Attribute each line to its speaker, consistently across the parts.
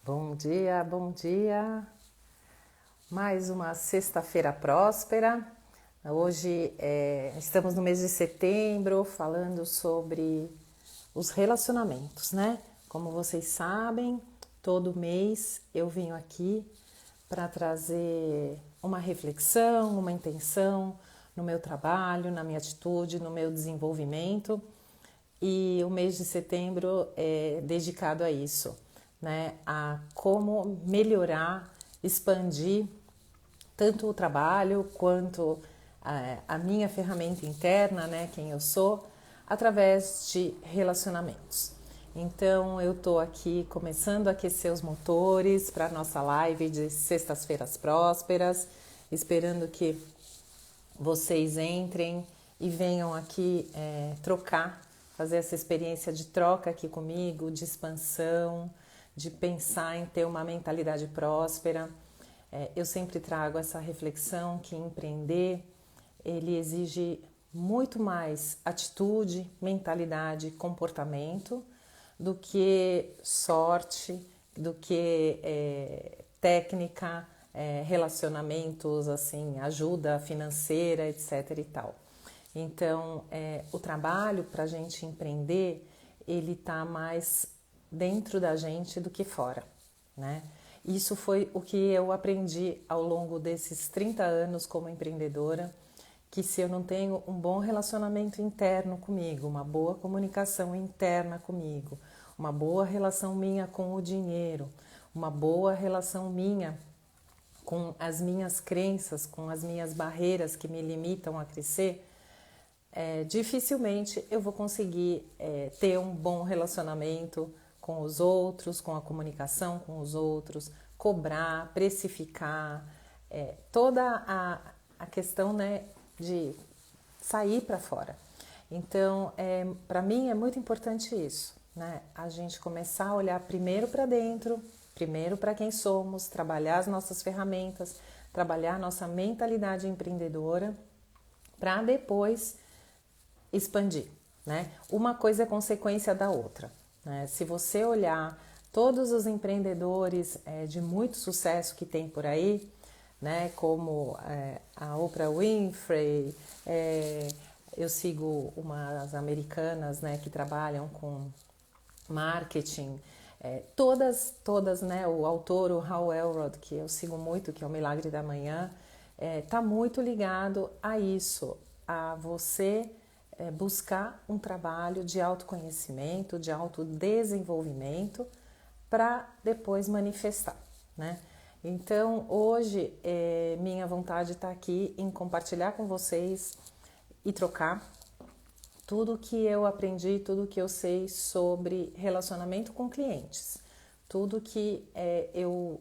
Speaker 1: Bom dia, bom dia. Mais uma sexta-feira próspera. Hoje estamos no mês de setembro falando sobre os relacionamentos, né? Como vocês sabem, todo mês eu venho aqui para trazer uma reflexão, uma intenção no meu trabalho, na minha atitude, no meu desenvolvimento. E o mês de setembro é dedicado a isso, né? A como melhorar, expandir tanto o trabalho quanto a minha ferramenta interna, né? Quem eu sou, através de relacionamentos. Então eu tô aqui começando a aquecer os motores para a nossa live de sextas-feiras prósperas, esperando que vocês entrem e venham aqui trocar, fazer essa experiência de troca aqui comigo, de expansão, de pensar em ter uma mentalidade próspera. Eu sempre trago essa reflexão que empreender, ele exige muito mais atitude, mentalidade, comportamento do que sorte, do que técnica, relacionamentos, assim, ajuda financeira, etc. e tal. Então, o trabalho para a gente empreender, ele está mais dentro da gente do que fora, né? Isso foi o que eu aprendi ao longo desses 30 anos como empreendedora, que se eu não tenho um bom relacionamento interno comigo, uma boa comunicação interna comigo, uma boa relação minha com o dinheiro, uma boa relação minha com as minhas crenças, com as minhas barreiras que me limitam a crescer, dificilmente eu vou conseguir ter um bom relacionamento com os outros, com a comunicação com os outros, cobrar, precificar, toda a questão, né, de sair para fora. Então, para mim é muito importante isso, né? A gente começar a olhar primeiro para dentro, primeiro para quem somos, trabalhar as nossas ferramentas, trabalhar a nossa mentalidade empreendedora, para depois expandir, né? Uma coisa é consequência da outra, né? Se você olhar todos os empreendedores de muito sucesso que tem por aí, né? Como a Oprah Winfrey, eu sigo umas americanas, né, que trabalham com marketing, todas, né? O autor, o Hal Elrod, que eu sigo muito, que é o Milagre da Manhã, tá muito ligado a isso, a você buscar um trabalho de autoconhecimento, de autodesenvolvimento, para depois manifestar, né? Então, hoje, minha vontade está aqui em compartilhar com vocês e trocar tudo que eu aprendi, tudo que eu sei sobre relacionamento com clientes, tudo que eu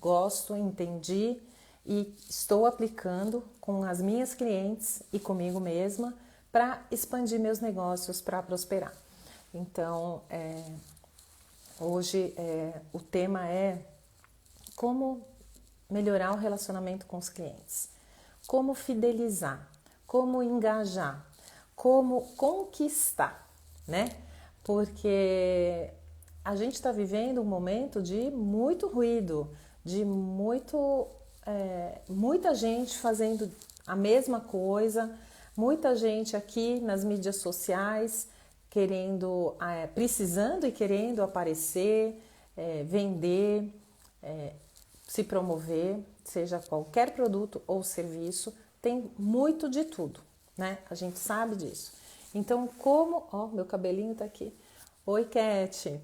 Speaker 1: gosto, entendi e estou aplicando com as minhas clientes e comigo mesma para expandir meus negócios, para prosperar. Então, hoje o tema é como melhorar o relacionamento com os clientes, como fidelizar, como engajar, como conquistar, né? Porque a gente está vivendo um momento de muito ruído, de muita gente fazendo a mesma coisa, muita gente aqui nas mídias sociais querendo, precisando e querendo aparecer, vender, se promover, seja qualquer produto ou serviço, tem muito de tudo, né? A gente sabe disso. Então, meu cabelinho tá aqui. Oi, Cat.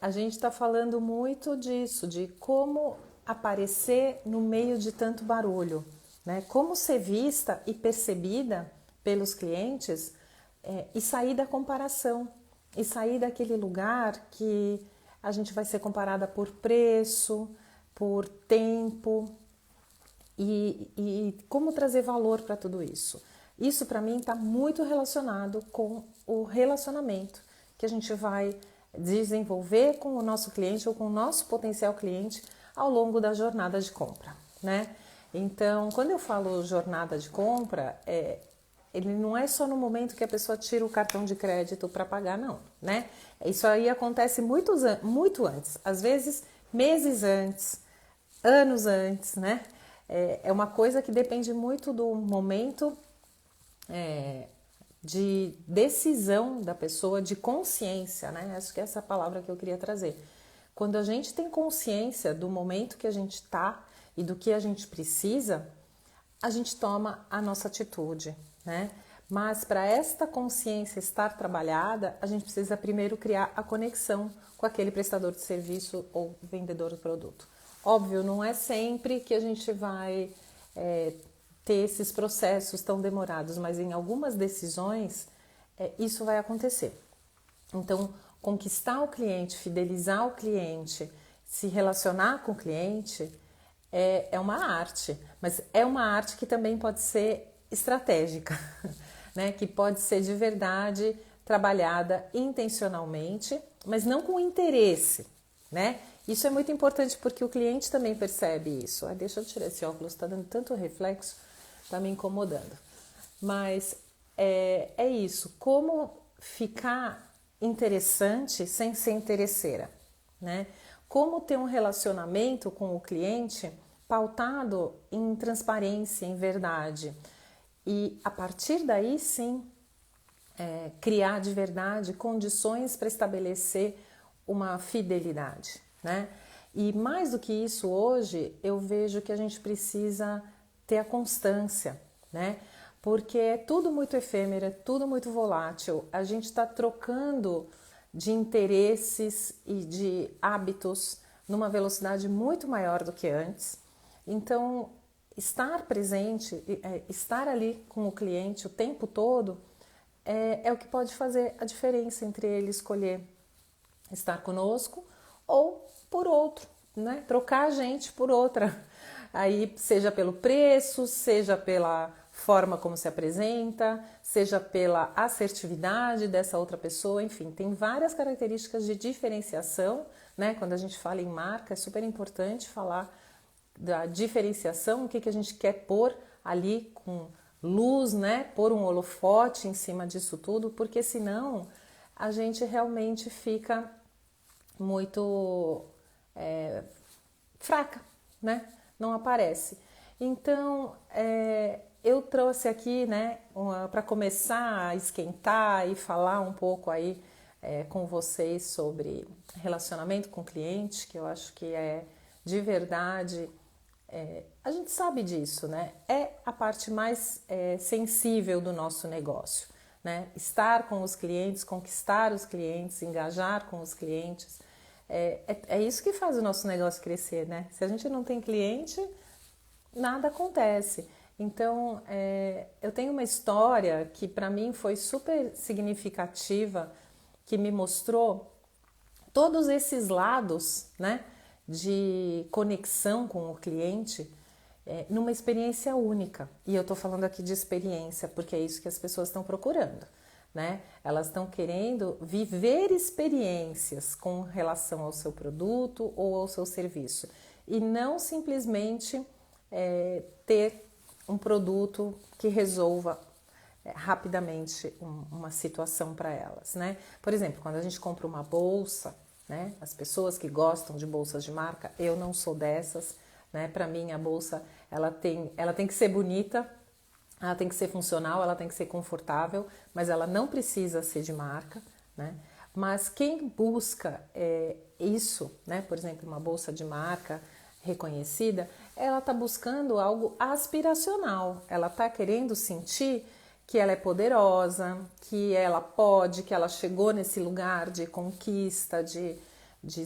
Speaker 1: A gente está falando muito disso, de como aparecer no meio de tanto barulho, né? Como ser vista e percebida pelos clientes e sair da comparação, e sair daquele lugar que a gente vai ser comparada por preço, por tempo e como trazer valor para tudo isso. Isso para mim está muito relacionado com o relacionamento que a gente vai desenvolver com o nosso cliente ou com o nosso potencial cliente ao longo da jornada de compra, né? Então, quando eu falo jornada de compra, ele não é só no momento que a pessoa tira o cartão de crédito para pagar, não, né? Isso aí acontece muito antes, às vezes meses antes, anos antes, né? É uma coisa que depende muito do momento de decisão da pessoa, de consciência, né? Acho que essa é a palavra que eu queria trazer. Quando a gente tem consciência do momento que a gente está e do que a gente precisa, a gente toma a nossa atitude, né? Mas para esta consciência estar trabalhada, a gente precisa primeiro criar a conexão com aquele prestador de serviço ou vendedor do produto. Óbvio, não é sempre que a gente vai ter esses processos tão demorados, mas em algumas decisões isso vai acontecer. Então, conquistar o cliente, fidelizar o cliente, se relacionar com o cliente é uma arte, mas é uma arte que também pode ser estratégica, né? Que pode ser de verdade trabalhada intencionalmente, mas não com interesse, né? Isso é muito importante porque o cliente também percebe isso. Deixa eu tirar esse óculos, está dando tanto reflexo, está me incomodando. Mas é isso, como ficar interessante sem ser interesseira, né? Como ter um relacionamento com o cliente pautado em transparência, em verdade. E a partir daí sim, criar de verdade condições para estabelecer uma fidelidade, né? E mais do que isso hoje, eu vejo que a gente precisa ter a constância, né? Porque é tudo muito efêmero, é tudo muito volátil. A gente está trocando de interesses e de hábitos numa velocidade muito maior do que antes. Então, estar presente, estar ali com o cliente o tempo todo é o que pode fazer a diferença entre ele escolher estar conosco ou por outro, né? Trocar a gente por outra. Aí, seja pelo preço, seja pela forma como se apresenta, seja pela assertividade dessa outra pessoa, enfim, tem várias características de diferenciação, né? Quando a gente fala em marca, é super importante falar da diferenciação, o que a gente quer pôr ali com luz, né? Pôr um holofote em cima disso tudo, porque senão a gente realmente fica muito fraca, né? Não aparece. Então, eu trouxe aqui, né, para começar a esquentar e falar um pouco aí com vocês sobre relacionamento com o cliente, que eu acho que é de verdade, a gente sabe disso, né? É a parte mais sensível do nosso negócio, né? Estar com os clientes, conquistar os clientes, engajar com os clientes, é isso que faz o nosso negócio crescer, né? Se a gente não tem cliente, nada acontece. Então, eu tenho uma história que para mim foi super significativa, que me mostrou todos esses lados, né, de conexão com o cliente numa experiência única. E eu estou falando aqui de experiência porque é isso que as pessoas estão procurando, né? Elas estão querendo viver experiências com relação ao seu produto ou ao seu serviço e não simplesmente ter um produto que resolva rapidamente uma situação para elas, né? Por exemplo, quando a gente compra uma bolsa, né? As pessoas que gostam de bolsas de marca, eu não sou dessas, né? Para mim a bolsa ela tem que ser bonita, ela tem que ser funcional, ela tem que ser confortável, mas ela não precisa ser de marca, né? Mas quem busca isso, né? Por exemplo, uma bolsa de marca reconhecida, ela está buscando algo aspiracional, ela está querendo sentir que ela é poderosa, que ela pode, que ela chegou nesse lugar de conquista, de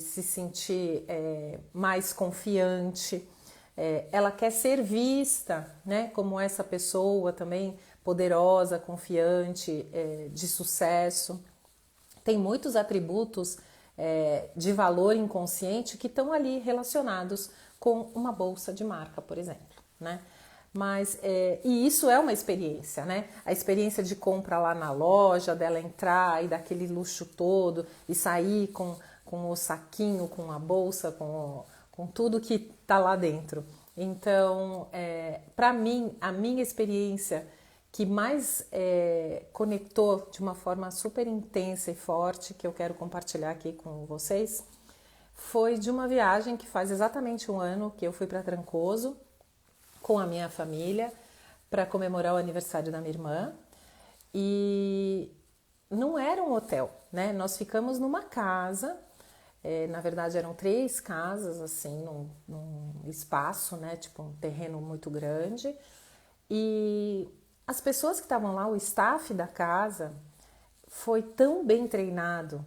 Speaker 1: se sentir mais confiante. Ela quer ser vista, né, como essa pessoa também poderosa, confiante, de sucesso. Tem muitos atributos de valor inconsciente que estão ali relacionados com uma bolsa de marca, por exemplo, né? Mas, e isso é uma experiência, né? A experiência de compra lá na loja, dela entrar e daquele luxo todo e sair com o saquinho, com a bolsa, com tudo que tá lá dentro. Então, para mim, a minha experiência que mais conectou de uma forma super intensa e forte, que eu quero compartilhar aqui com vocês, foi de uma viagem que faz exatamente um ano que eu fui para Trancoso com a minha família para comemorar o aniversário da minha irmã. E não era um hotel, né? Nós ficamos numa casa, na verdade eram 3 casas, assim, num espaço, né? Tipo um terreno muito grande. E as pessoas que estavam lá, o staff da casa, foi tão bem treinado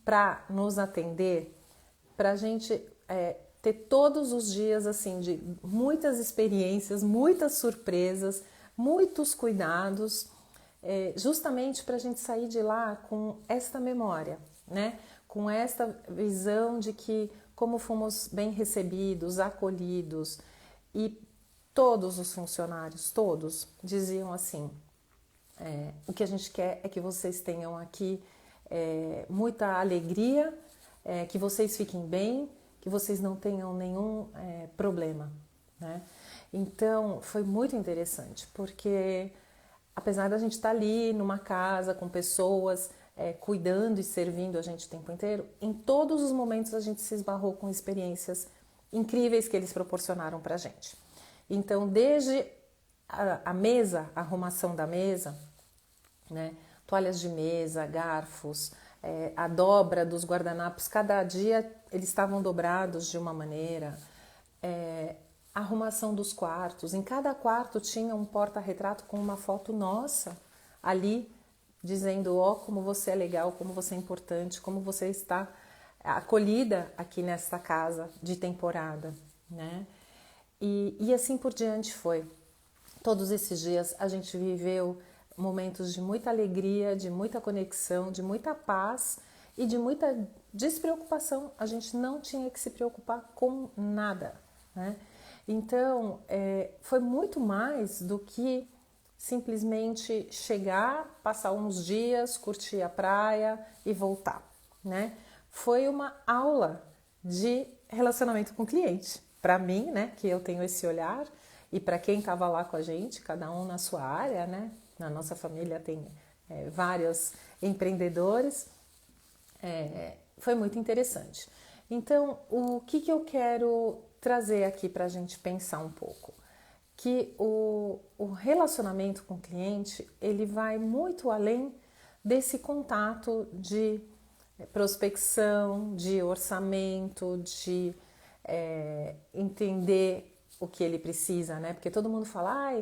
Speaker 1: para nos atender, para a gente ter todos os dias, assim, de muitas experiências, muitas surpresas, muitos cuidados, justamente para a gente sair de lá com esta memória, né? Com esta visão de que como fomos bem recebidos, acolhidos, e todos os funcionários, todos, diziam assim, o que a gente quer é que vocês tenham aqui muita alegria, que vocês fiquem bem, que vocês não tenham nenhum problema, né? Então, foi muito interessante, porque apesar da gente estar ali numa casa com pessoas cuidando e servindo a gente o tempo inteiro, em todos os momentos a gente se esbarrou com experiências incríveis que eles proporcionaram pra gente. Então, desde a mesa, a arrumação da mesa, né, toalhas de mesa, garfos, a dobra dos guardanapos, cada dia eles estavam dobrados de uma maneira, a arrumação dos quartos, em cada quarto tinha um porta-retrato com uma foto nossa ali, dizendo, ó, como você é legal, como você é importante, como você está acolhida aqui nesta casa de temporada, né? E assim por diante foi. Todos esses dias a gente viveu momentos de muita alegria, de muita conexão, de muita paz e de muita despreocupação. A gente não tinha que se preocupar com nada, né? Então, foi muito mais do que simplesmente chegar, passar uns dias, curtir a praia e voltar, né? Foi uma aula de relacionamento com o cliente. Para mim, né, que eu tenho esse olhar, e para quem estava lá com a gente, cada um na sua área, né? Na nossa família tem vários empreendedores, foi muito interessante. Então, o que eu quero trazer aqui para a gente pensar um pouco? Que o relacionamento com o cliente, ele vai muito além desse contato de prospecção, de orçamento, de entender o que ele precisa, né? Porque todo mundo fala,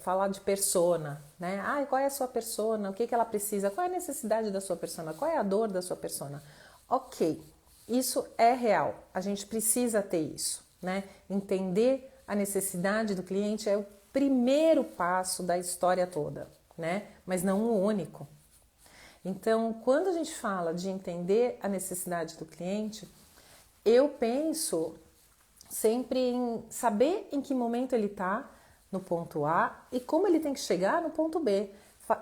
Speaker 1: falar de persona, né? Qual é a sua persona? O que ela precisa? Qual é a necessidade da sua persona? Qual é a dor da sua persona? Ok, isso é real. A gente precisa ter isso, né? Entender a necessidade do cliente é o primeiro passo da história toda, né? Mas não o único. Então, quando a gente fala de entender a necessidade do cliente, eu penso sempre em saber em que momento ele está no ponto A e como ele tem que chegar no ponto B.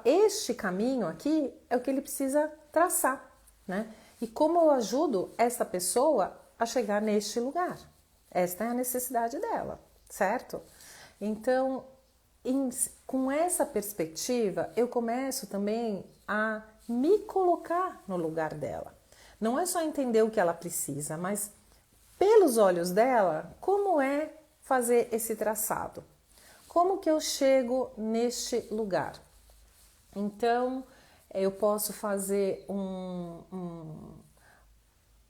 Speaker 1: Este caminho aqui é o que ele precisa traçar, né? E como eu ajudo essa pessoa a chegar neste lugar. Esta é a necessidade dela, certo? Então, com essa perspectiva, eu começo também a me colocar no lugar dela. Não é só entender o que ela precisa, mas pelos olhos dela, como é fazer esse traçado? Como que eu chego neste lugar? Então, eu posso fazer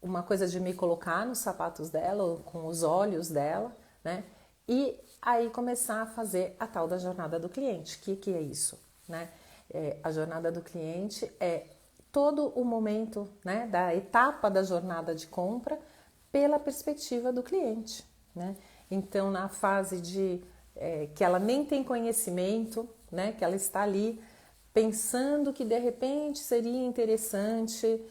Speaker 1: uma coisa de me colocar nos sapatos dela, ou com os olhos dela, né? E aí começar a fazer a tal da jornada do cliente. O que é isso, né? A jornada do cliente é todo o momento, né, da etapa da jornada de compra pela perspectiva do cliente, né? Então, na fase de que ela nem tem conhecimento, né, que ela está ali pensando que de repente seria interessante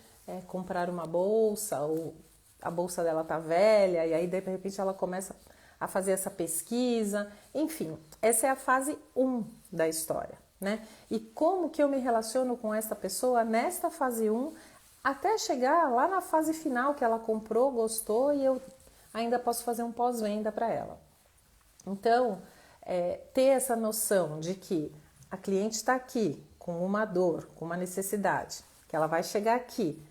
Speaker 1: comprar uma bolsa, ou a bolsa dela tá velha, e aí de repente ela começa a fazer essa pesquisa, enfim, essa é a fase 1 da história, né? E como que eu me relaciono com essa pessoa nesta fase 1 até chegar lá na fase final que ela comprou, gostou e eu ainda posso fazer um pós-venda para ela. Então, ter essa noção de que a cliente está aqui com uma dor, com uma necessidade, que ela vai chegar aqui,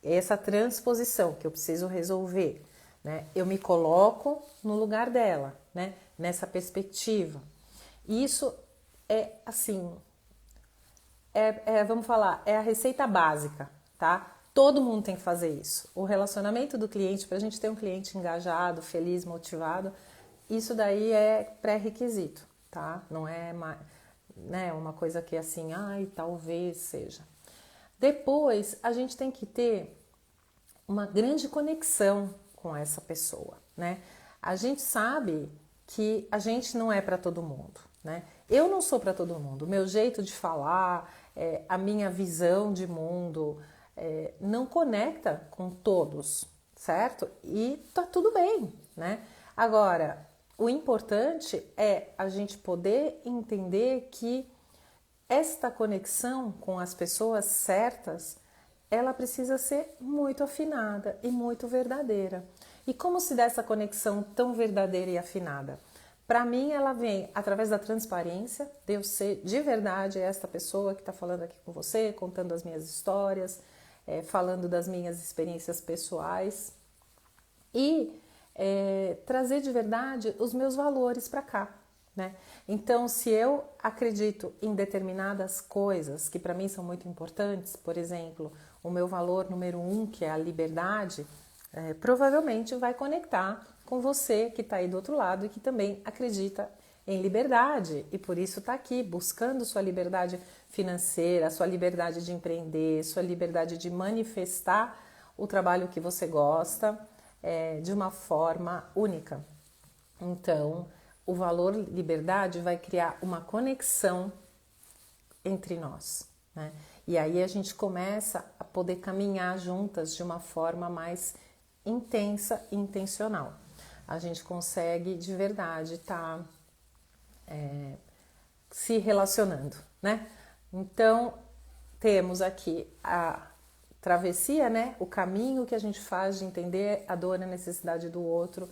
Speaker 1: essa transposição que eu preciso resolver, né? Eu me coloco no lugar dela, né? Nessa perspectiva. E isso é assim, vamos falar, é a receita básica, tá? Todo mundo tem que fazer isso. O relacionamento do cliente, para a gente ter um cliente engajado, feliz, motivado, isso daí é pré-requisito, tá? Não é né, uma coisa que é assim, ai, talvez seja. Depois, a gente tem que ter uma grande conexão com essa pessoa, né? A gente sabe que a gente não é para todo mundo, né? Eu não sou para todo mundo. O meu jeito de falar, a minha visão de mundo não conecta com todos, certo? E tá tudo bem, né? Agora, o importante é a gente poder entender que esta conexão com as pessoas certas, ela precisa ser muito afinada e muito verdadeira. E como se dá essa conexão tão verdadeira e afinada? Para mim, ela vem através da transparência, de eu ser de verdade esta pessoa que está falando aqui com você, contando as minhas histórias, falando das minhas experiências pessoais e trazer de verdade os meus valores para cá, né? Então, se eu acredito em determinadas coisas que para mim são muito importantes, por exemplo, o meu valor número 1, que é a liberdade, provavelmente vai conectar com você que está aí do outro lado e que também acredita em liberdade e por isso está aqui buscando sua liberdade financeira, sua liberdade de empreender, sua liberdade de manifestar o trabalho que você gosta de uma forma única. Então, o valor liberdade vai criar uma conexão entre nós, né? E aí a gente começa a poder caminhar juntas de uma forma mais intensa e intencional. A gente consegue de verdade estar se relacionando, né? Então, temos aqui a travessia, né? O caminho que a gente faz de entender a dor e a necessidade do outro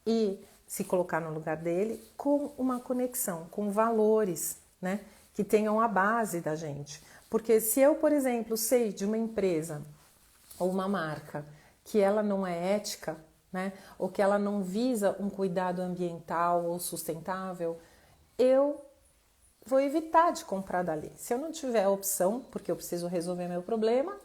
Speaker 1: e se colocar no lugar dele com uma conexão, com valores, né? Que tenham a base da gente. Porque se eu, por exemplo, sei de uma empresa ou uma marca que ela não é ética, né? Ou que ela não visa um cuidado ambiental ou sustentável, eu vou evitar de comprar dali. Se eu não tiver a opção, porque eu preciso resolver meu problema,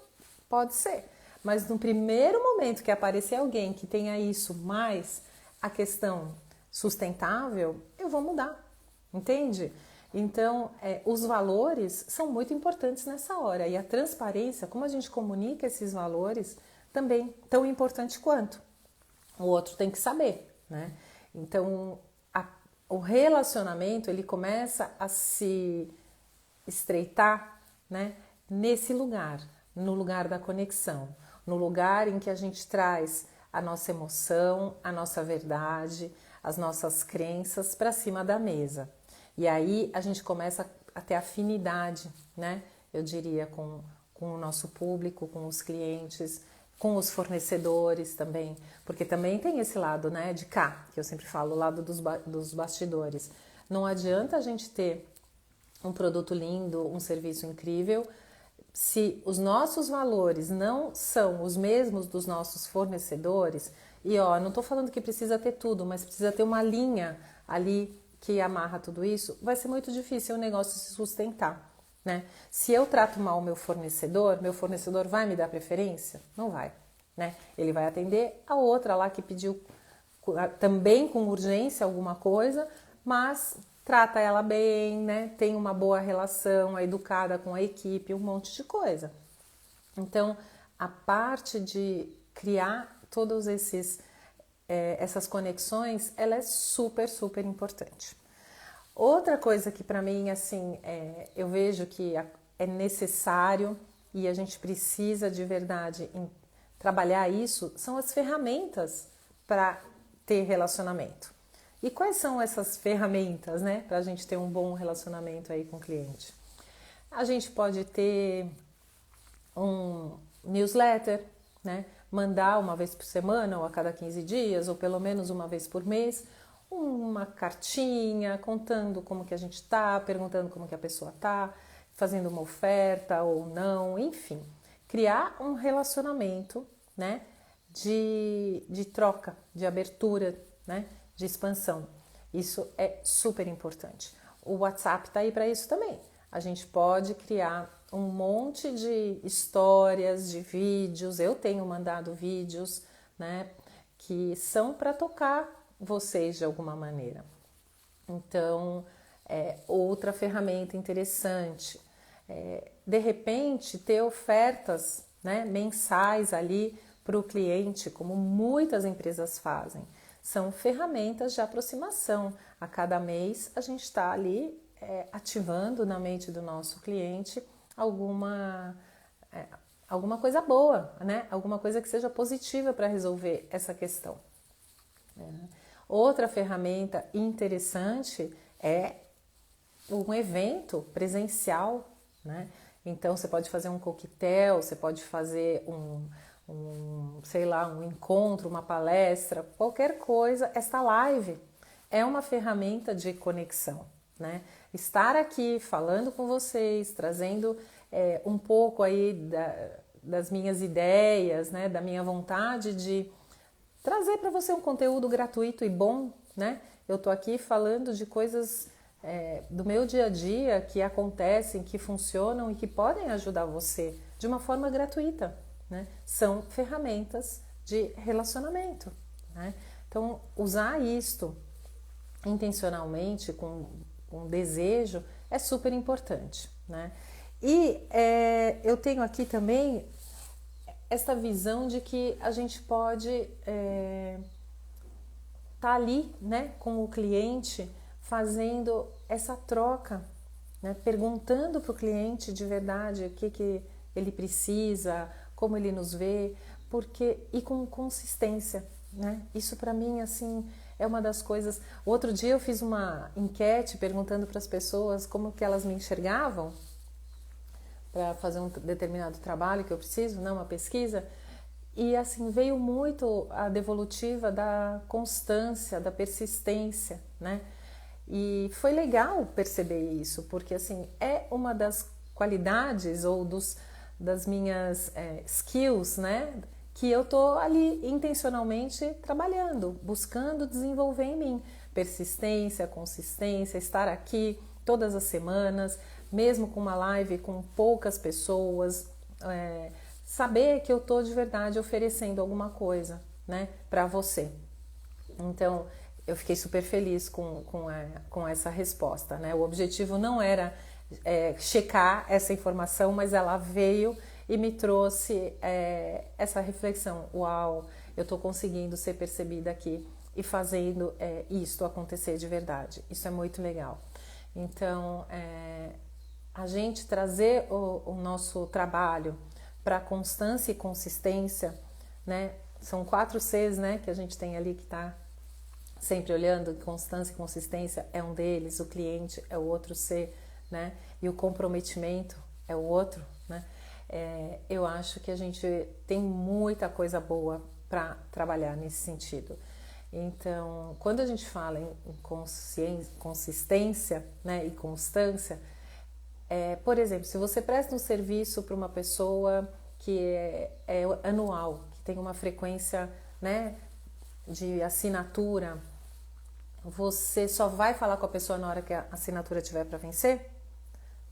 Speaker 1: pode ser. Mas no primeiro momento que aparecer alguém que tenha isso mais a questão sustentável, eu vou mudar, entende? Então, os valores são muito importantes nessa hora. E a transparência, como a gente comunica esses valores, também tão importante quanto. O outro tem que saber, né? Então, o relacionamento, ele começa a se estreitar, né? Nesse lugar, no lugar da conexão, no lugar em que a gente traz a nossa emoção, a nossa verdade, as nossas crenças para cima da mesa. E aí a gente começa a ter afinidade, né? Eu diria com o nosso público, com os clientes, com os fornecedores também, porque também tem esse lado, né, de cá, que eu sempre falo, o lado dos bastidores. Não adianta a gente ter um produto lindo, um serviço incrível, se os nossos valores não são os mesmos dos nossos fornecedores, e ó, não estou falando que precisa ter tudo, mas precisa ter uma linha ali que amarra tudo isso, vai ser muito difícil o negócio se sustentar, né? Se eu trato mal o meu fornecedor vai me dar preferência? Não vai, né? Ele vai atender a outra lá que pediu também com urgência alguma coisa, mas trata ela bem, né? Tem uma boa relação, é educada com a equipe, um monte de coisa. Então, a parte de criar todos essas conexões, ela é super, super importante. Outra coisa que para mim, assim, eu vejo que é necessário e a gente precisa de verdade trabalhar isso, são as ferramentas para ter relacionamento. E quais são essas ferramentas, né, para a gente ter um bom relacionamento aí com o cliente? A gente pode ter um newsletter, né, mandar uma vez por semana ou a cada 15 dias ou pelo menos uma vez por mês uma cartinha contando como que a gente tá, perguntando como que a pessoa tá, fazendo uma oferta ou não, enfim. Criar um relacionamento, né, de troca, de abertura, né, de expansão. Isso é super importante. O WhatsApp tá aí para isso também. A gente pode criar um monte de histórias, de vídeos. Eu tenho mandado vídeos, né, que são para tocar vocês de alguma maneira. Então, outra ferramenta interessante. De repente, ter ofertas, né, mensais ali para o cliente, como muitas empresas fazem. São ferramentas de aproximação. A cada mês, a gente está ali ativando na mente do nosso cliente alguma coisa boa, né? Alguma coisa que seja positiva para resolver essa questão. Outra ferramenta interessante é um evento presencial, né? Então você pode fazer um coquetel, você pode fazer sei lá, um encontro, uma palestra, qualquer coisa. Esta live é uma ferramenta de conexão, né? Estar aqui falando com vocês, trazendo um pouco aí das minhas ideias, né? Da minha vontade de trazer para você um conteúdo gratuito e bom, né? Eu tô aqui falando de coisas do meu dia a dia que acontecem, que funcionam e que podem ajudar você de uma forma gratuita, né? São ferramentas de relacionamento, né? Então, usar isto intencionalmente, com desejo, é super importante, né? E eu tenho aqui também esta visão de que a gente pode tá ali, né, com o cliente, fazendo essa troca, né, perguntando para o cliente de verdade o que ele precisa, como ele nos vê, e com consistência, né? Isso para mim assim é uma das coisas. Outro dia eu fiz uma enquete perguntando para as pessoas como que elas me enxergavam para fazer um determinado trabalho que eu preciso, né, uma pesquisa. E assim, veio muito a devolutiva da constância, da persistência, né? E foi legal perceber isso, porque assim, é uma das qualidades ou das minhas skills, né? Que eu tô ali intencionalmente trabalhando, buscando desenvolver em mim. Persistência, consistência, estar aqui todas as semanas, mesmo com uma live com poucas pessoas, saber que eu tô de verdade oferecendo alguma coisa, né, para você. Então, eu fiquei super feliz com essa resposta, né? O objetivo não era checar essa informação, mas ela veio e me trouxe essa reflexão. Uau, eu tô conseguindo ser percebida aqui e fazendo isto acontecer de verdade. Isso é muito legal. Então, a gente trazer o nosso trabalho para constância e consistência, né? São 4 Cs, né, que a gente tem ali que está sempre olhando. Constância e consistência é um deles, o cliente é o outro C, né? E o comprometimento é o outro, né? Eu acho que a gente tem muita coisa boa para trabalhar nesse sentido. Então, quando a gente fala em consistência, né, e constância, por exemplo, se você presta um serviço para uma pessoa que é anual, que tem uma frequência, né, de assinatura, você só vai falar com a pessoa na hora que a assinatura tiver para vencer?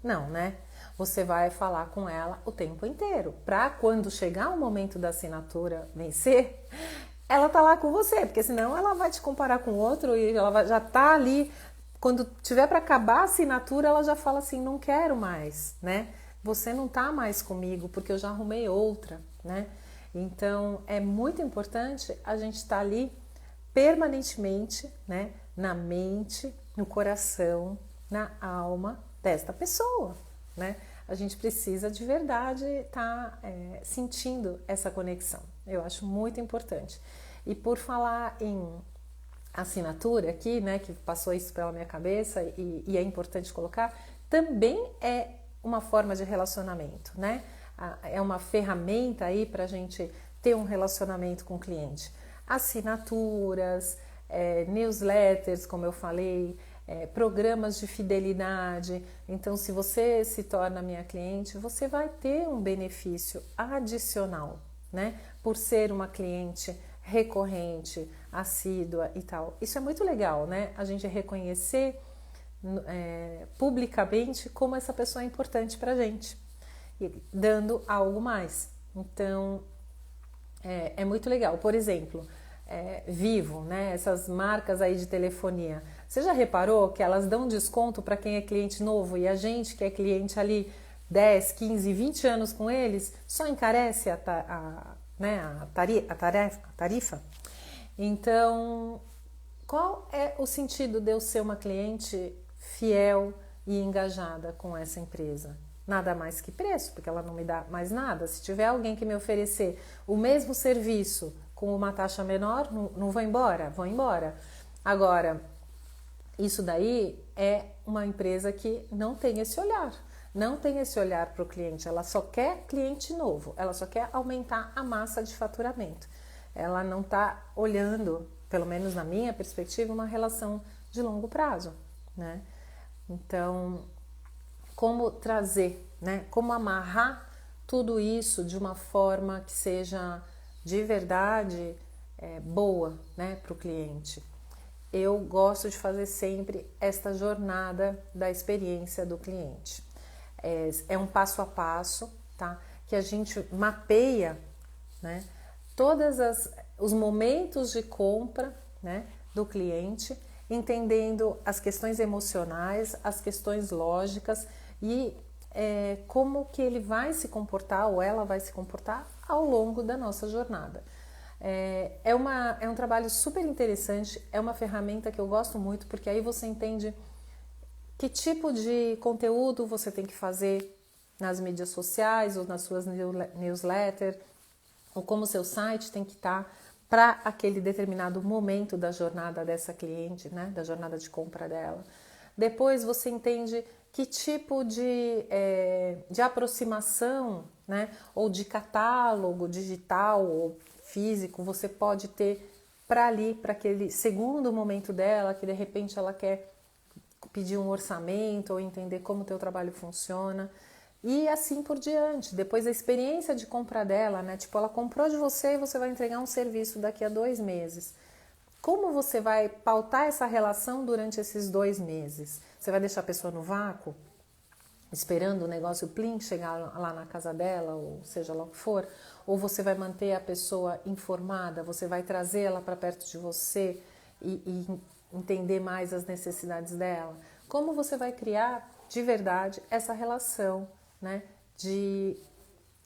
Speaker 1: Não, né? Você vai falar com ela o tempo inteiro, para quando chegar o momento da assinatura vencer, ela tá lá com você, porque senão ela vai te comparar com outro e ela já tá ali. Quando tiver para acabar a assinatura, ela já fala assim, não quero mais, né? Você não tá mais comigo porque eu já arrumei outra, né? Então, é muito importante a gente estar ali permanentemente, né? Na mente, no coração, na alma desta pessoa, né? A gente precisa de verdade estar sentindo essa conexão. Eu acho muito importante. E por falar em assinatura aqui, né, que passou isso pela minha cabeça e é importante colocar, também é uma forma de relacionamento, né? É uma ferramenta aí para a gente ter um relacionamento com o cliente. Assinaturas, newsletters, como eu falei, programas de fidelidade. Então, se você se torna minha cliente, você vai ter um benefício adicional, né? Por ser uma cliente recorrente, assídua e tal. Isso é muito legal, né? A gente reconhecer publicamente como essa pessoa é importante pra gente, e dando algo mais. Então, é muito legal. Por exemplo, Vivo, né? Essas marcas aí de telefonia. Você já reparou que elas dão desconto para quem é cliente novo e a gente que é cliente ali 10, 15, 20 anos com eles, só encarece a tarifa? Então, qual é o sentido de eu ser uma cliente fiel e engajada com essa empresa? Nada mais que preço, porque ela não me dá mais nada. Se tiver alguém que me oferecer o mesmo serviço com uma taxa menor, não vou embora? Vou embora. Agora, isso daí é uma empresa que não tem esse olhar. Não tem esse olhar para o cliente. Ela só quer cliente novo. Ela só quer aumentar a massa de faturamento. Ela não está olhando, pelo menos na minha perspectiva, uma relação de longo prazo, né? Então, como trazer, né? Como amarrar tudo isso de uma forma que seja de verdade boa, né, para o cliente. Eu gosto de fazer sempre esta jornada da experiência do cliente. É um passo a passo, tá? Que a gente mapeia, né, todos os momentos de compra, né, do cliente, entendendo as questões emocionais, as questões lógicas e como que ele vai se comportar ou ela vai se comportar ao longo da nossa jornada. É um trabalho super interessante, é uma ferramenta que eu gosto muito, porque aí você entende que tipo de conteúdo você tem que fazer nas mídias sociais ou nas suas newsletters, ou como o seu site tem que estar para aquele determinado momento da jornada dessa cliente, né, da jornada de compra dela. Depois você entende que tipo de aproximação, né, ou de catálogo digital ou físico você pode ter para ali, para aquele segundo momento dela, que de repente ela quer pedir um orçamento ou entender como o teu trabalho funciona e assim por diante. Depois a experiência de compra dela, né, tipo ela comprou de você e você vai entregar um serviço daqui a 2 meses. Como você vai pautar essa relação durante esses 2 meses? Você vai deixar a pessoa no vácuo, esperando o negócio plim chegar lá na casa dela, ou seja lá o que for? Ou você vai manter a pessoa informada, você vai trazer ela para perto de você e entender mais as necessidades dela? Como você vai criar de verdade essa relação, né, de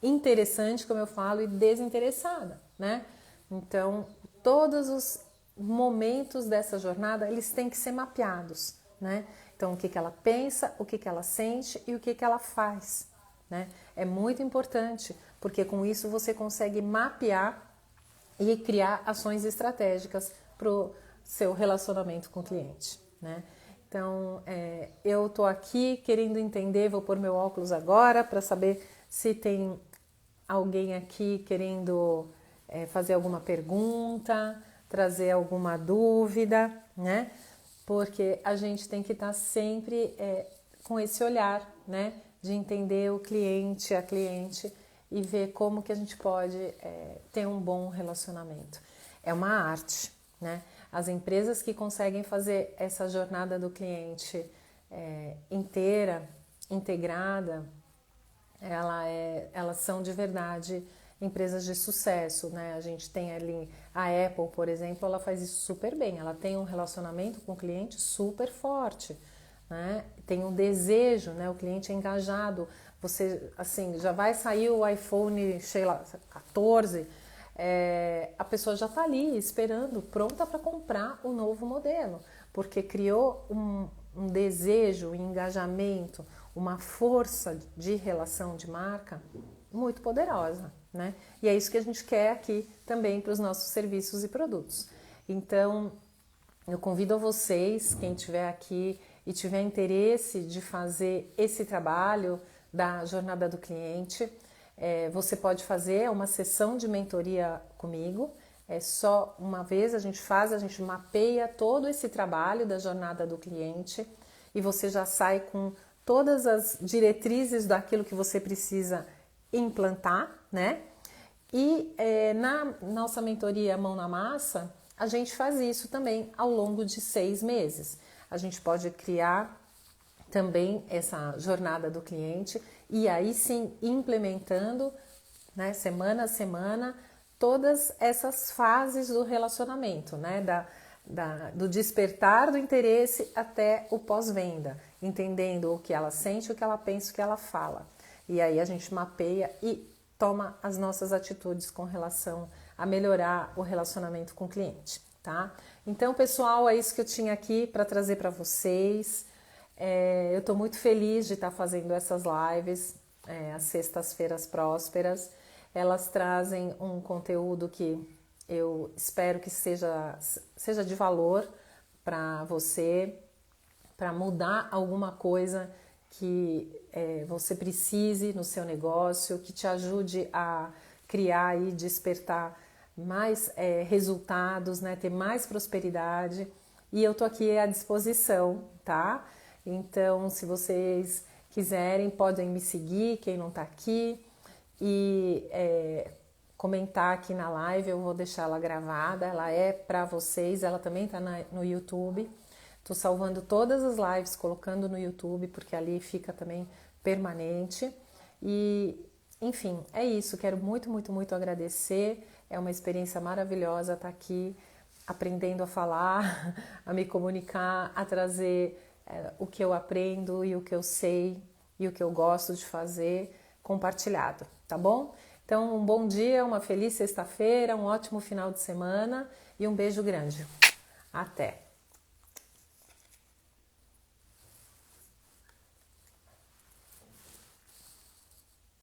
Speaker 1: interessante, como eu falo, e desinteressada, né? Então, todos os momentos dessa jornada, eles têm que ser mapeados, né? Então, o que ela pensa, o que ela sente e o que ela faz, né? É muito importante, porque com isso você consegue mapear e criar ações estratégicas para o seu relacionamento com o cliente, né? Então, eu tô aqui querendo entender, vou pôr meu óculos agora para saber se tem alguém aqui querendo fazer alguma pergunta, trazer alguma dúvida, né? Porque a gente tem que estar sempre com esse olhar, né? De entender o cliente, a cliente e ver como que a gente pode ter um bom relacionamento. É uma arte, né? As empresas que conseguem fazer essa jornada do cliente inteira, integrada, elas são de verdade empresas de sucesso, né? A gente tem ali a Apple, por exemplo, ela faz isso super bem. Ela tem um relacionamento com o cliente super forte, né? Tem um desejo, né? O cliente é engajado. Você, assim, já vai sair o iPhone, sei lá, 14, a pessoa já está ali esperando, pronta para comprar o novo modelo, porque criou um desejo, um engajamento, uma força de relação de marca muito poderosa, né? E é isso que a gente quer aqui também para os nossos serviços e produtos. Então, eu convido a vocês, quem estiver aqui e tiver interesse de fazer esse trabalho da jornada do cliente, você pode fazer uma sessão de mentoria comigo. é só uma vez, a gente mapeia todo esse trabalho da jornada do cliente e você já sai com todas as diretrizes daquilo que você precisa implantar, né? E na nossa mentoria Mão na Massa, a gente faz isso também ao longo de 6 meses. A gente pode criar também essa jornada do cliente e aí sim implementando, né, semana a semana, todas essas fases do relacionamento, né, do despertar do interesse até o pós-venda, entendendo o que ela sente, o que ela pensa, o que ela fala. E aí a gente mapeia e toma as nossas atitudes com relação a melhorar o relacionamento com o cliente, tá? Então, pessoal, é isso que eu tinha aqui para trazer para vocês. Eu estou muito feliz de estar fazendo essas lives, as sextas-feiras prósperas. Elas trazem um conteúdo que eu espero que seja de valor para você, para mudar alguma coisa que você precise no seu negócio, que te ajude a criar e despertar mais resultados, né? Ter mais prosperidade. E eu tô aqui à disposição, tá? Então, se vocês quiserem, podem me seguir, quem não tá aqui, e comentar aqui na live, eu vou deixar ela gravada, ela é para vocês, ela também tá no YouTube. Tô salvando todas as lives, colocando no YouTube, porque ali fica também permanente. E, enfim, é isso. Quero muito, muito, muito agradecer. É uma experiência maravilhosa estar aqui, aprendendo a falar, a me comunicar, a trazer o que eu aprendo e o que eu sei e o que eu gosto de fazer compartilhado, tá bom? Então, um bom dia, uma feliz sexta-feira, um ótimo final de semana e um beijo grande. Até!